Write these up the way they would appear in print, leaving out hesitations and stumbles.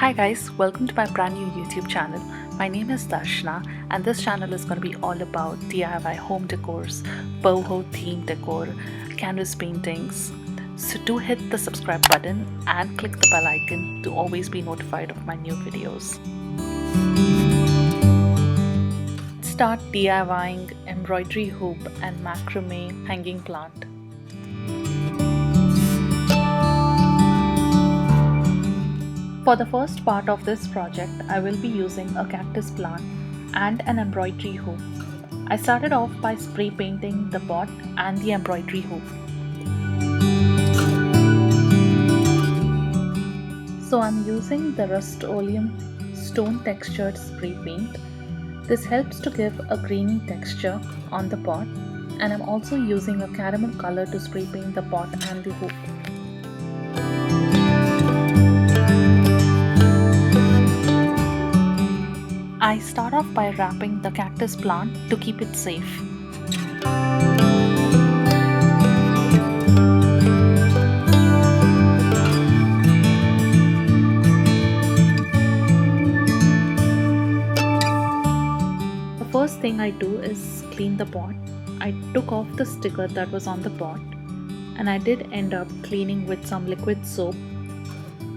Hi guys, welcome to my brand new YouTube channel. My name is Darshana and this channel is going to be all about DIY home decors, boho theme decor, canvas paintings. So do hit the subscribe button and click the bell icon to always be notified of my new videos. Start DIYing embroidery hoop and macrame hanging plant. For the first part of this project, I will be using a cactus plant and an embroidery hoop. I started off by spray painting the pot and the embroidery hoop. So I'm using the Rust-Oleum stone textured spray paint. This helps to give a grainy texture on the pot, and I'm also using a caramel color to spray paint the pot and the hoop. I start off by wrapping the cactus plant to keep it safe. The first thing I do is clean the pot. I took off the sticker that was on the pot, and I did end up cleaning with some liquid soap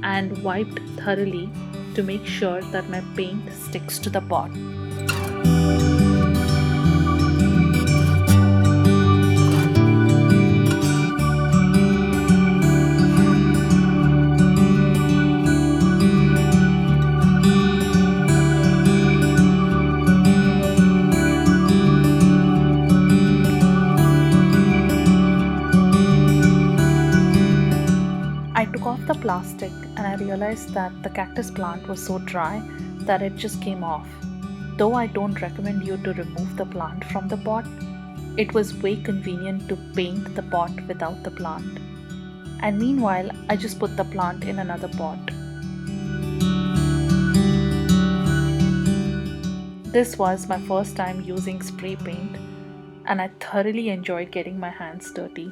and wiped thoroughly to make sure that my paint sticks to the pot. I took off the plastic and I realized that the cactus plant was so dry that it just came off. Though I don't recommend you to remove the plant from the pot, it was way convenient to paint the pot without the plant. And meanwhile, I just put the plant in another pot. This was my first time using spray paint, and I thoroughly enjoyed getting my hands dirty.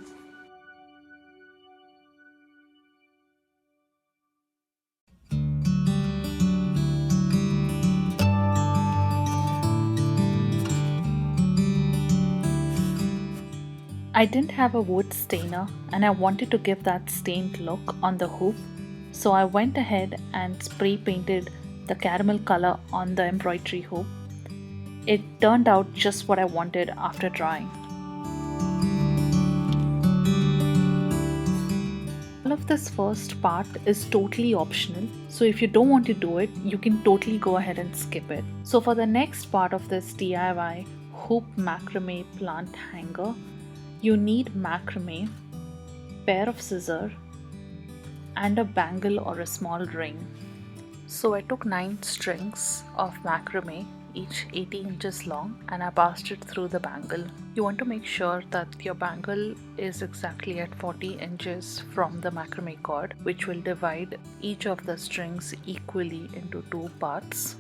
I didn't have a wood stainer and I wanted to give that stained look on the hoop, so I went ahead and spray painted the caramel color on the embroidery hoop. It turned out just what I wanted after drying. All of this first part is totally optional, so if you don't want to do it, you can totally go ahead and skip it. So for the next part of this DIY hoop macrame plant hanger, you need macrame, pair of scissors, and a bangle or a small ring. So I took 9 strings of macrame, each 80 inches long, and I passed it through the bangle. You want to make sure that your bangle is exactly at 40 inches from the macrame cord, which will divide each of the strings equally into 2 parts.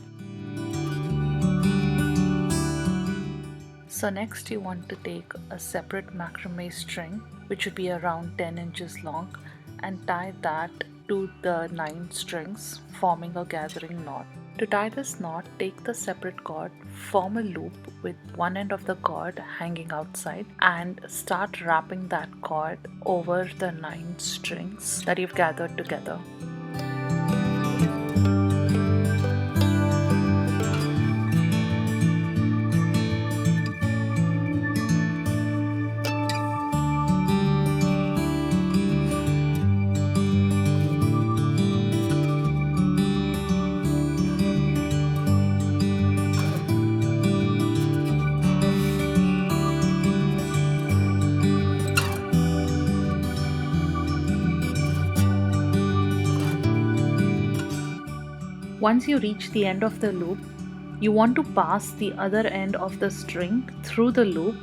So next you want to take a separate macrame string, which would be around 10 inches long, and tie that to the 9 strings, forming a gathering knot. To tie this knot, take the separate cord, form a loop with one end of the cord hanging outside, and start wrapping that cord over the 9 strings that you've gathered together. Once you reach the end of the loop, you want to pass the other end of the string through the loop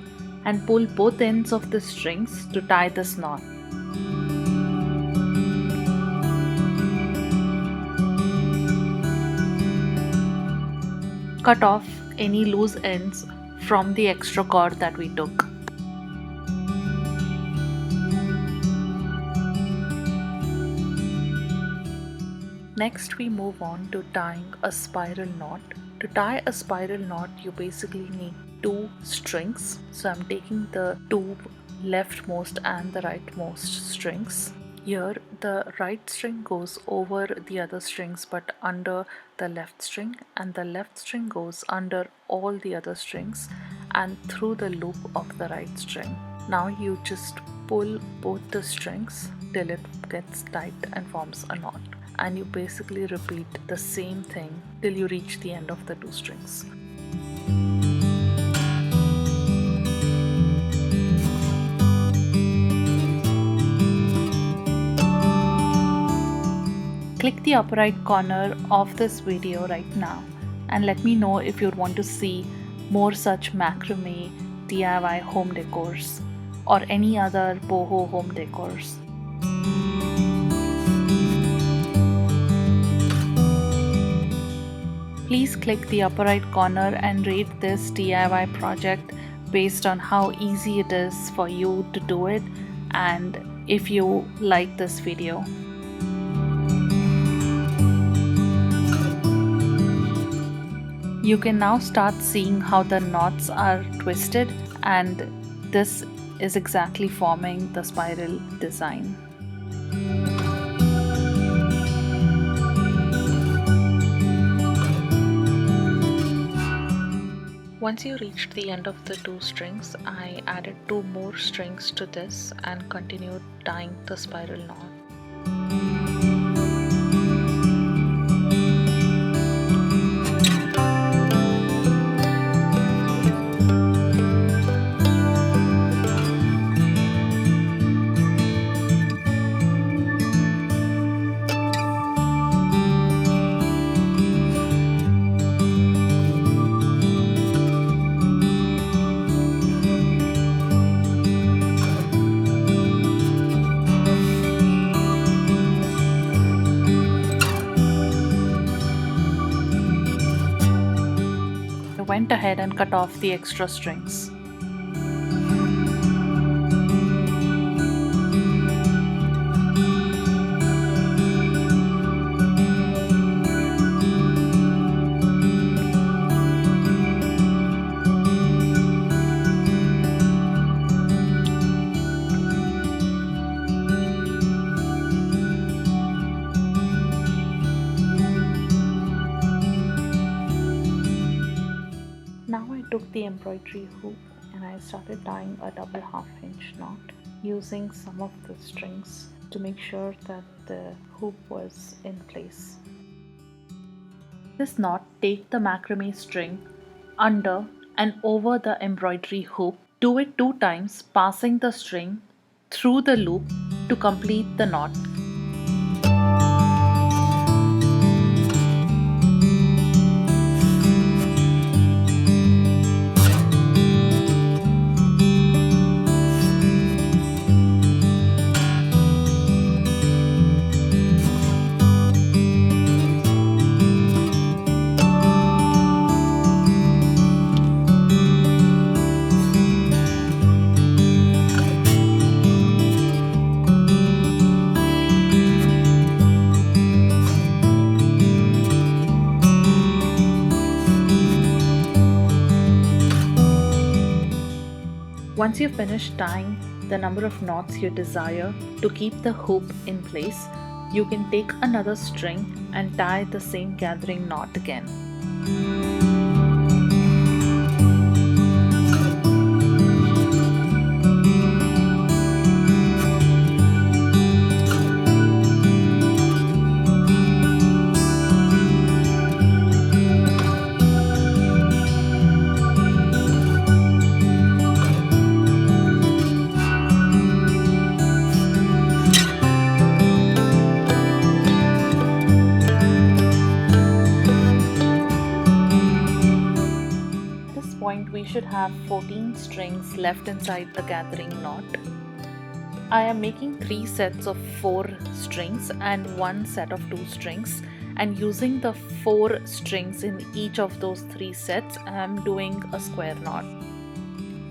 and pull both ends of the strings to tie this knot. Cut off any loose ends from the extra cord that we took. Next we move on to tying a spiral knot. To tie a spiral knot you basically need two strings. So I'm taking the two leftmost and the rightmost strings. Here the right string goes over the other strings but under the left string, and the left string goes under all the other strings and through the loop of the right string. Now you just pull both the strings till it gets tight and forms a knot, and you basically repeat the same thing till you reach the end of the two strings. Click the upper right corner of this video right now and let me know if you want to see more such macrame DIY home decors or any other boho home decors. Please click the upper right corner and rate this DIY project based on how easy it is for you to do it and if you like this video. You can now start seeing how the knots are twisted, and this is exactly forming the spiral design. Once you reached the end of the two strings, I added two more strings to this and continued tying the spiral knot. I went ahead and cut off the extra strings. Now I took the embroidery hoop and I started tying a double half-inch knot using some of the strings to make sure that the hoop was in place. This knot, take the macrame string under and over the embroidery hoop. Do it 2 times, passing the string through the loop to complete the knot. Once you finish tying the number of knots you desire to keep the hoop in place, you can take another string and tie the same gathering knot again. We should have 14 strings left inside the gathering knot. I am making 3 sets of 4 strings and 1 set of 2 strings, and using the 4 strings in each of those 3 sets I am doing a square knot.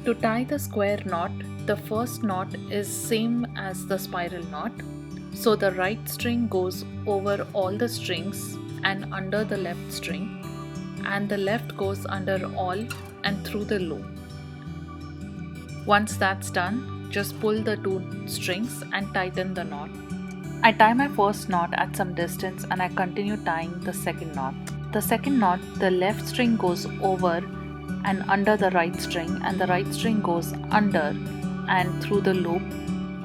To tie the square knot, the first knot is same as the spiral knot. So the right string goes over all the strings and under the left string, and the left goes under all and through the loop. Once that's done, just pull the two strings and tighten the knot. I tie my first knot at some distance and I continue tying the second knot. The second knot, the left string goes over and under the right string, and the right string goes under and through the loop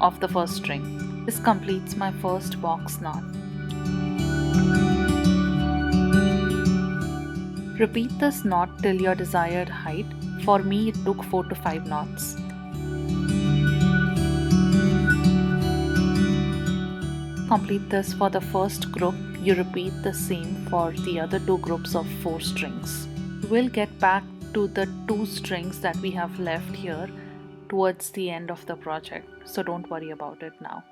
of the first string. This completes my first box knot. Repeat this knot till your desired height. For me, it took 4 to 5 knots. Complete this for the first group. You repeat the same for the other two groups of 4 strings. We'll get back to the 2 strings that we have left here towards the end of the project, so don't worry about it now.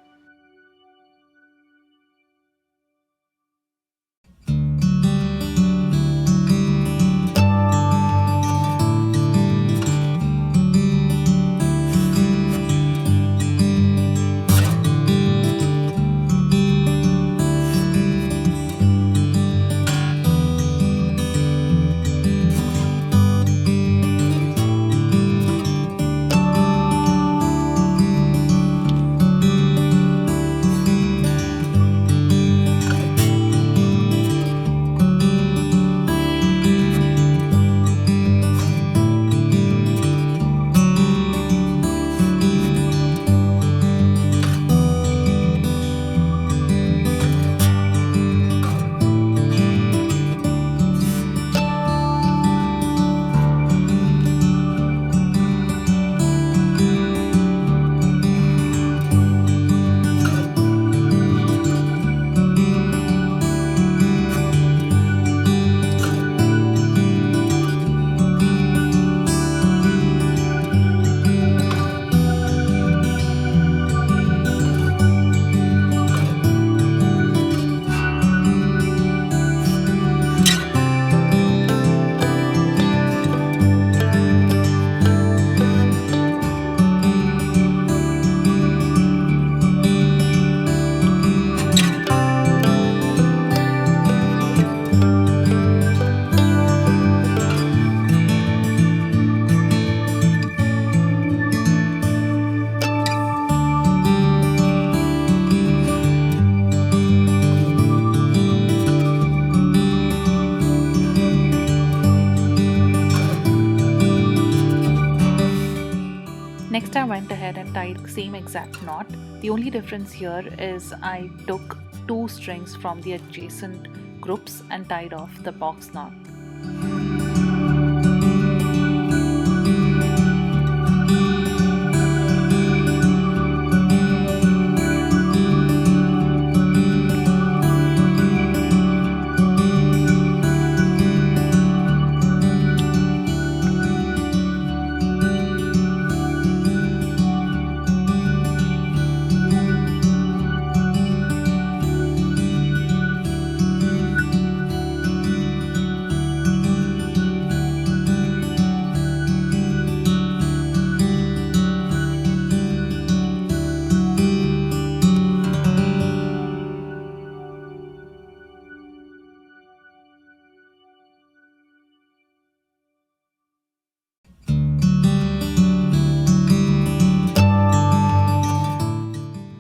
Next, I went ahead and tied the same exact knot. The only difference here is I took 2 strings from the adjacent groups and tied off the box knot.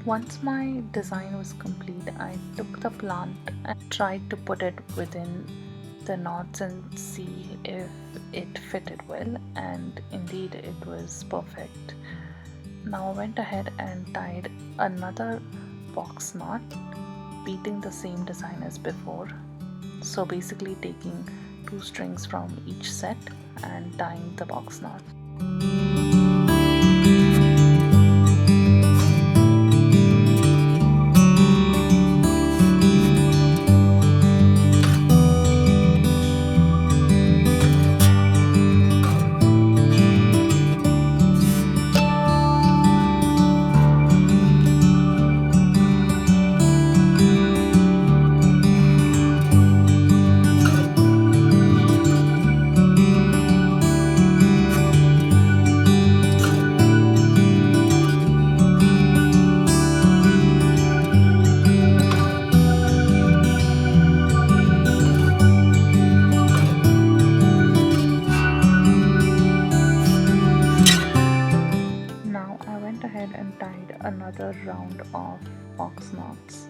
Once my design was complete, I took the plant and tried to put it within the knots and see if it fitted well, and indeed it was perfect. Now I went ahead and tied another box knot, repeating the same design as before. So basically taking 2 strings from each set and tying the box knot. another round of box knots.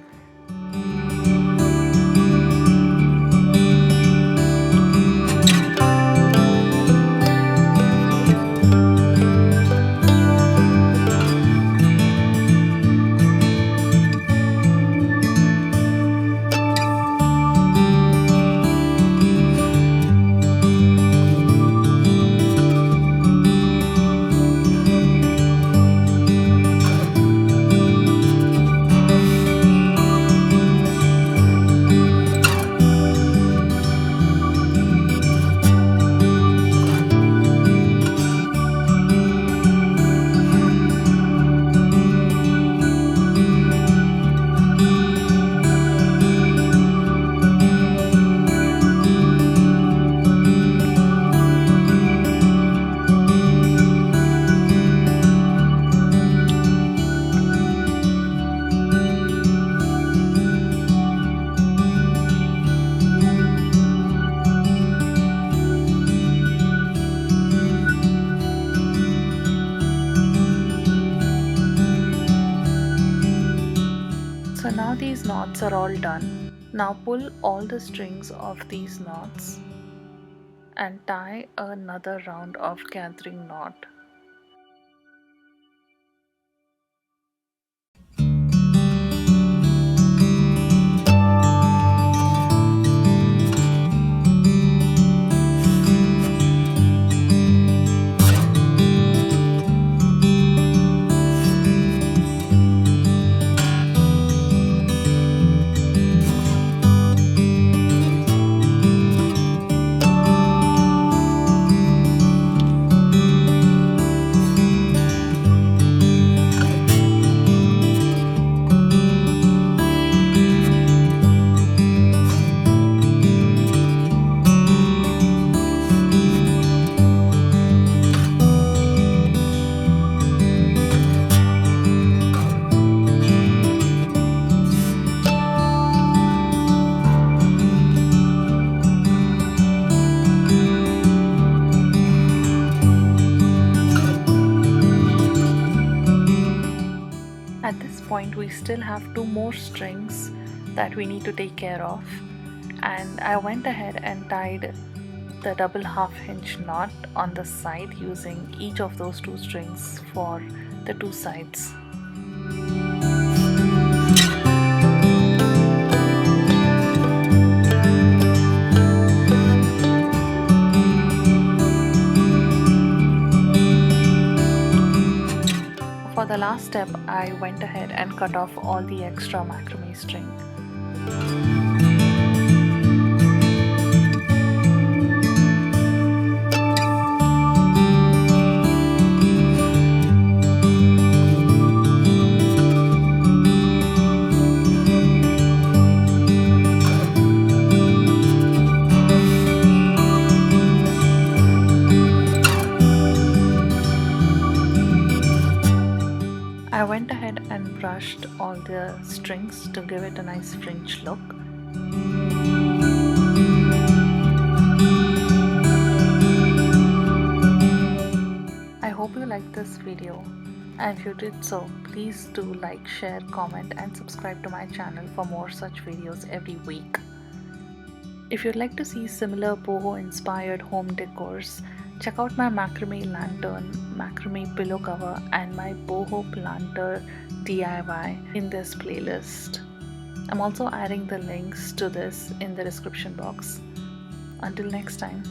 So now these knots are all done. Now pull all the strings of these knots and tie another round of gathering knot. At this point we still have 2 more strings that we need to take care of, and I went ahead and tied the double half hinge knot on the side using each of those 2 strings for the 2 sides. For the last step, I went ahead and cut off all the extra macrame string. I went ahead and brushed all the strings to give it a nice fringe look. I hope you liked this video, and if you did so, please do like, share, comment and subscribe to my channel for more such videos every week. If you'd like to see similar boho inspired home decors, check out my macrame lantern, macrame pillow cover and my boho planter DIY in this playlist. I'm also adding the links to this in the description box. Until next time.